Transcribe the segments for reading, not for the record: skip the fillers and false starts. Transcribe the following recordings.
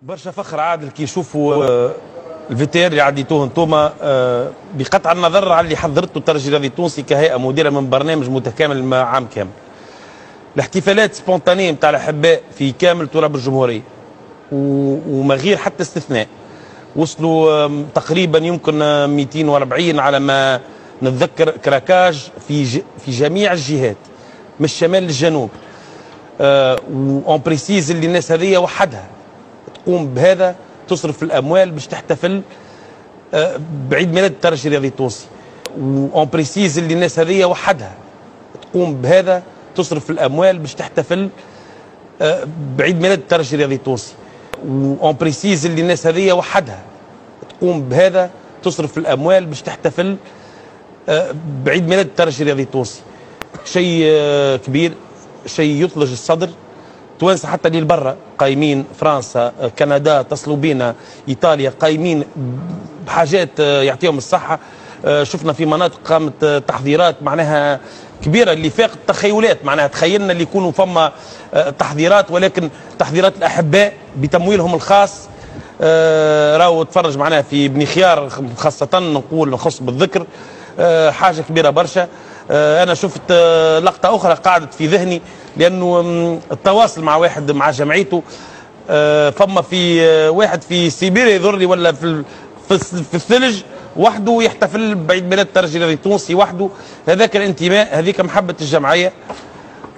برشا فخر عادل كي يشوفوا الفيتير اللي عديتوه انتوما بقطع النظر على اللي حضرته الترجي الرياضي التونسي كهيئه مديره من برنامج متكامل مع عام كامل. الاحتفالات سبونتانيه نتاع الاحباء في كامل تراب الجمهوريه وما غير حتى استثناء، وصلوا تقريبا يمكن 240 على ما نتذكر كراكاج في جميع الجهات من الشمال للجنوب. اون بريسيز اللي الناس هذه وحدها تقوم بهذا، تصرف الاموال باش تحتفل بعيد ميلاد الترجي الرياضي التونسي. اون بريسيز اللي الناس هذه وحدها تقوم بهذا، تصرف الاموال باش تحتفل بعيد ميلاد الترجي الرياضي التونسي. اون بريسيز اللي الناس هذه وحدها تقوم بهذا، تصرف الاموال باش تحتفل بعيد ميلاد الترجي الرياضي التونسي. شيء كبير، شيء يثلج الصدر. توانسه حتى اللي برا قايمين، فرنسا، كندا اتصلوا بينا، ايطاليا قايمين بحاجات يعطيهم الصحه. شفنا في مناطق قامت تحضيرات معناها كبيره اللي فاقت التخيلات، معناها تخيلنا اللي يكونوا فما تحضيرات، ولكن تحضيرات الاحباء بتمويلهم الخاص. راهو تفرج معناها في بني خيار خاصه، نقول نخص بالذكر حاجه كبيره برشا. انا شفت لقطه اخرى قعدت في ذهني، لانه التواصل مع واحد مع جمعيته، فما في واحد في سيبيريا يضرني ولا في الثلج وحده يحتفل بعيد ميلاد الترجي الرياضي التونسي وحده. هذاك الانتماء، هذيك محبه الجمعيه،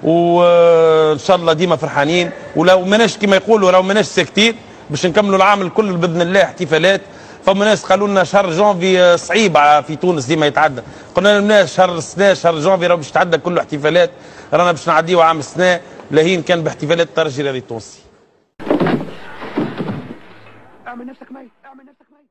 وان شاء الله ديما فرحانين. ولو ماناش كما يقولوا لو ماناش ساكتين باش نكملوا العام الكل باذن الله احتفالات. فما ناس قالوا لنا شهر جونفي صعيب في تونس ديما يتعدى، قلنا لهم لا، شهر السنه شهر جونفي راه باش يتعدى كله احتفالات، رانا باش نعديو عام السنه لهين كان باحتفالات الترجي الرياضي التونسي. اعمل نفسك ميت، اعمل نفسك ميت.